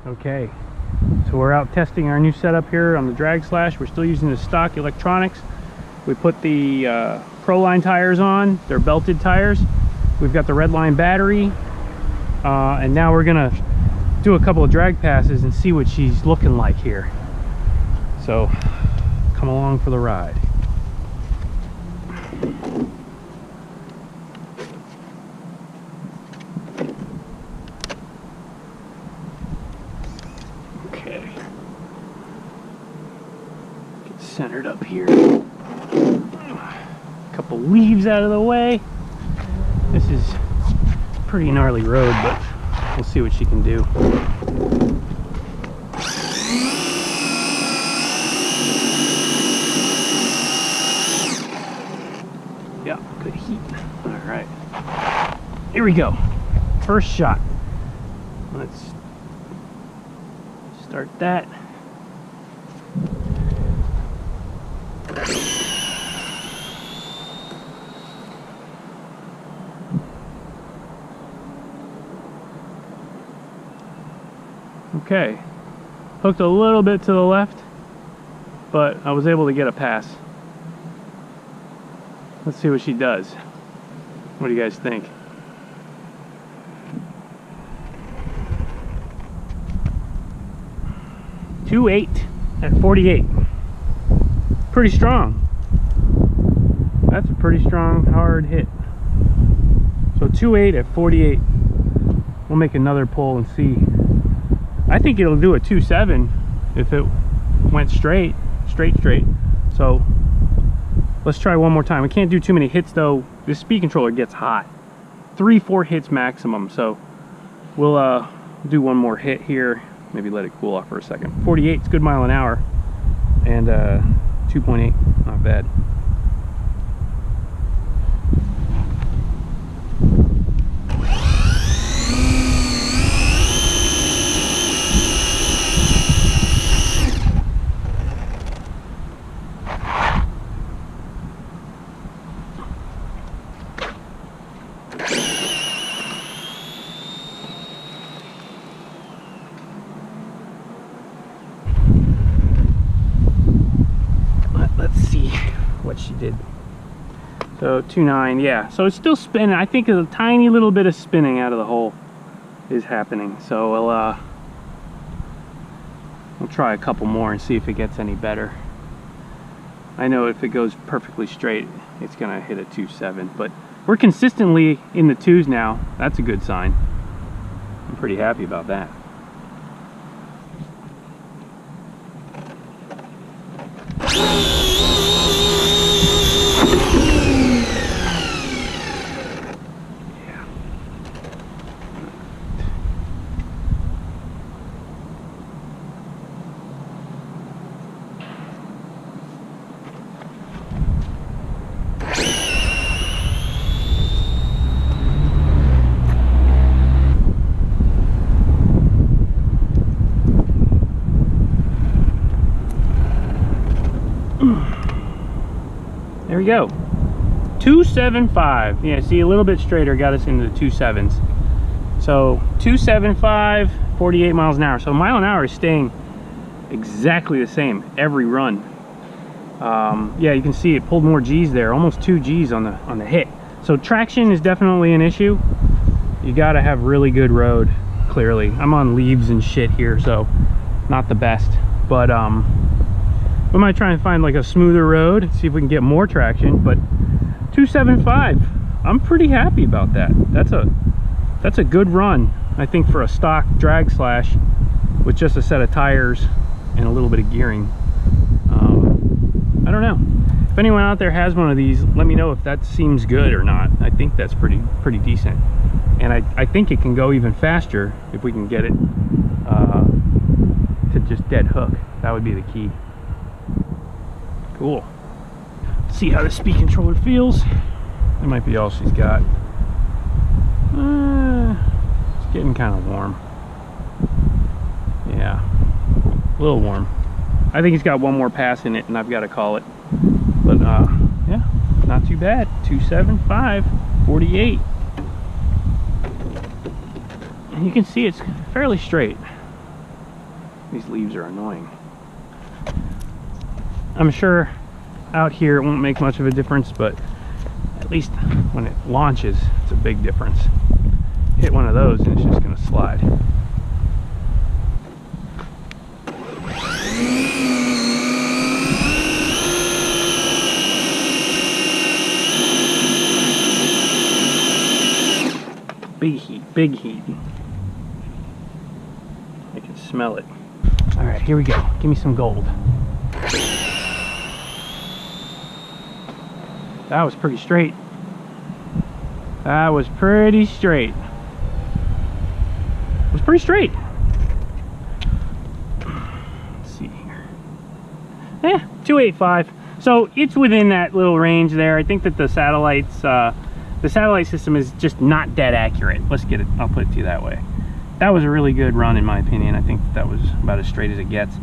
Okay, so we're out testing our new setup here on the Drag Slash. We're still using the stock electronics. We put the ProLine tires on. They're belted tires. We've got the Redline battery, and now we're gonna do a couple of drag passes and see what she's looking like here. So come along for the ride. Okay, get centered up here. A couple leaves out of the way. This is a pretty gnarly road, but we'll see what she can do. Yeah, good heat. All right, here we go. First shot. Let's start that. Okay, hooked a little bit to the left, but I was able to get a pass. Let's see what she does. What do you guys think? .28 at 48. Pretty strong. That's a pretty strong, hard hit. So 2.8 at 48. We'll make another pull and see. I think it'll do a 2.7 if it went straight. So let's try one more time. We can't do too many hits though. This speed controller gets hot. 3-4 hits maximum. So we'll do one more hit here. Maybe let it cool off for a second. 48 is good mile an hour, and 2.8, not bad. What she did. So 2.9, yeah. So it's still spinning. I think a tiny little bit of spinning out of the hole is happening. So we'll try a couple more and see if it gets any better. I know if it goes perfectly straight, it's gonna hit a 2.7, but we're consistently in the 2s now. That's a good sign. I'm pretty happy about that. There we go. 2.75. Yeah, see, a little bit straighter got us into the 2.7s. So 2.75, 48 miles an hour. So a mile an hour is staying exactly the same every run. Yeah, you can see it pulled more G's there, almost 2 G's on the hit. So traction is definitely an issue. You got to have really good road. Clearly, I'm on leaves and shit here, so not the best. But we might try and find like a smoother road, see if we can get more traction. But 2.75, I'm pretty happy about that. That's a good run, I think, for a stock Drag Slash with just a set of tires and a little bit of gearing. I don't know. If anyone out there has one of these, let me know if that seems good or not. I think that's pretty decent, and I think it can go even faster if we can get it to just dead hook. That would be the key. Cool. Let's see how the speed controller feels. That might be all she's got. It's getting kind of warm. Yeah, a little warm. I think he's got one more pass in it and I've got to call it. But yeah, not too bad. 2.75, 48. And you can see it's fairly straight. These leaves are annoying. I'm sure out here it won't make much of a difference, but at least when it launches, it's a big difference. Hit one of those and it's just gonna slide. Big heat, big heat. I can smell it. All right, here we go. Give me some gold. That was pretty straight. That was pretty straight. It was pretty straight. Let's see here. 285. So it's within that little range there. I think that the satellite system is just not dead accurate. Let's get it. I'll put it to you that way. That was a really good run in my opinion. I think that was about as straight as it gets.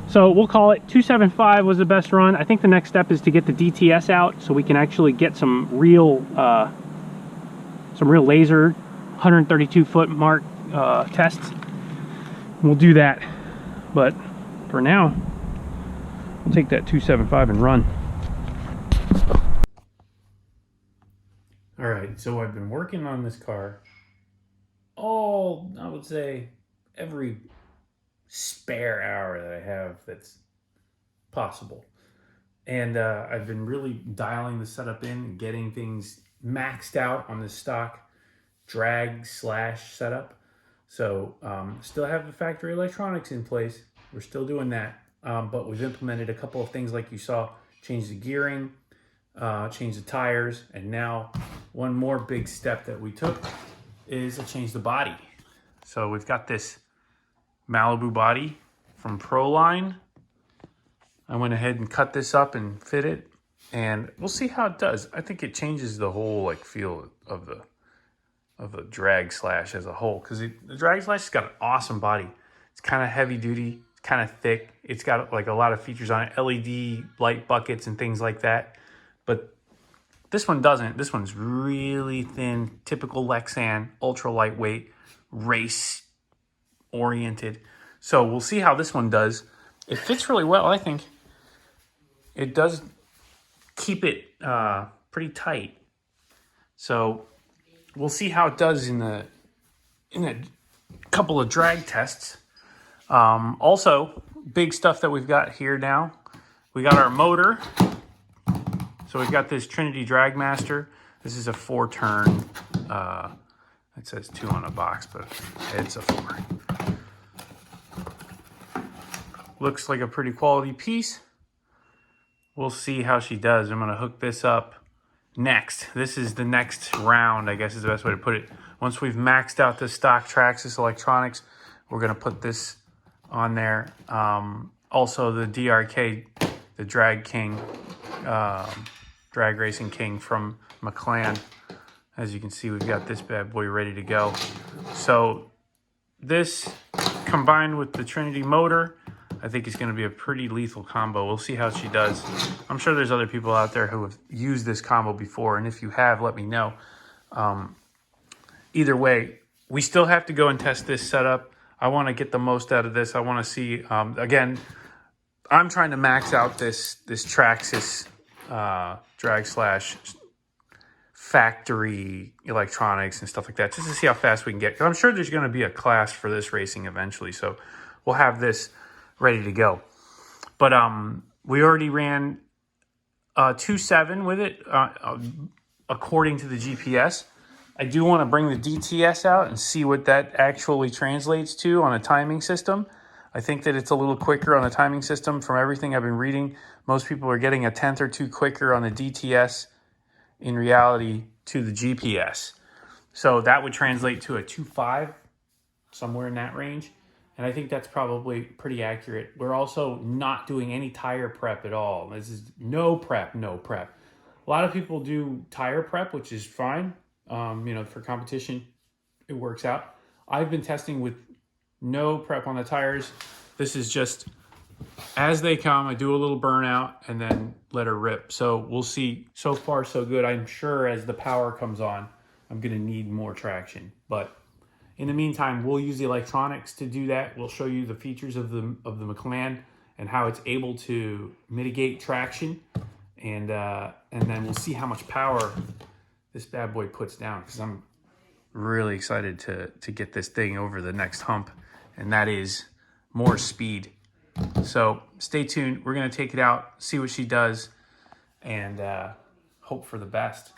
So we'll call it 275 was the best run. I think the next step is to get the DTS out so we can actually get some real laser 132 foot mark tests. We'll do that. But for now, we'll take that 275 and run. All right, so I've been working on this car all, I would say, every spare hour that I have that's possible. And I've been really dialing the setup in and getting things maxed out on the stock drag slash setup. So still have the factory electronics in place. We're still doing that. But we've implemented a couple of things like you saw, change the gearing, change the tires, and now one more big step that we took is to change the body. So we've got this Malibu Body from ProLine. I went ahead and cut this up and fit it, and we'll see how it does. I think it changes the whole like feel of the drag slash as a whole, because the drag slash has got an awesome body. It's kind of heavy duty, it's kind of thick. It's got like a lot of features on it, LED light buckets and things like that. But this one doesn't. This one's really thin, typical Lexan, ultra lightweight, race oriented. So we'll see how this one does. It fits really well, I think. It does keep it pretty tight. So we'll see how it does in a couple of drag tests. Also, big stuff that we've got here now. We got our motor. So we've got this Trinity Dragmaster. This is a 4-turn. It says 2 on a box, but it's a 4. Looks like a pretty quality piece. We'll see how she does. I'm gonna hook this up next. This is the next round, I guess is the best way to put it. Once we've maxed out the stock TRAXXAS electronics, we're gonna put this on there. Also the DRK, the Drag King, Drag Racing King from McLaren. As you can see, we've got this bad boy ready to go. So this combined with the Trinity motor, I think it's going to be a pretty lethal combo. We'll see how she does. I'm sure there's other people out there who have used this combo before, and if you have, let me know. Either way, we still have to go and test this setup. I want to get the most out of this. I want to see, again, I'm trying to max out this TRAXXAS drag slash factory electronics and stuff like that, just to see how fast we can get. Because I'm sure there's going to be a class for this racing eventually, so we'll have this ready to go. But we already ran 2.7 with it according to the GPS. I do want to bring the DTS out and see what that actually translates to on a timing system. I think that it's a little quicker on the timing system. From everything I've been reading, most people are getting a 1/10 or 2 quicker on the DTS in reality to the GPS. So that would translate to a 2.5, somewhere in that range. And I think that's probably pretty accurate. We're also not doing any tire prep at all. This is no prep, no prep. A lot of people do tire prep, which is fine. You know, for competition, it works out. I've been testing with no prep on the tires. This is just as they come. I do a little burnout and then let her rip. So we'll see. So far, so good. I'm sure as the power comes on, I'm going to need more traction. But In the meantime, we'll use the electronics to do that. We'll show you the features of the McLaren and how it's able to mitigate traction, and then we'll see how much power this bad boy puts down, because I'm really excited to get this thing over the next hump, and that is more speed. So stay tuned. We're going to take it out, see what she does, and hope for the best.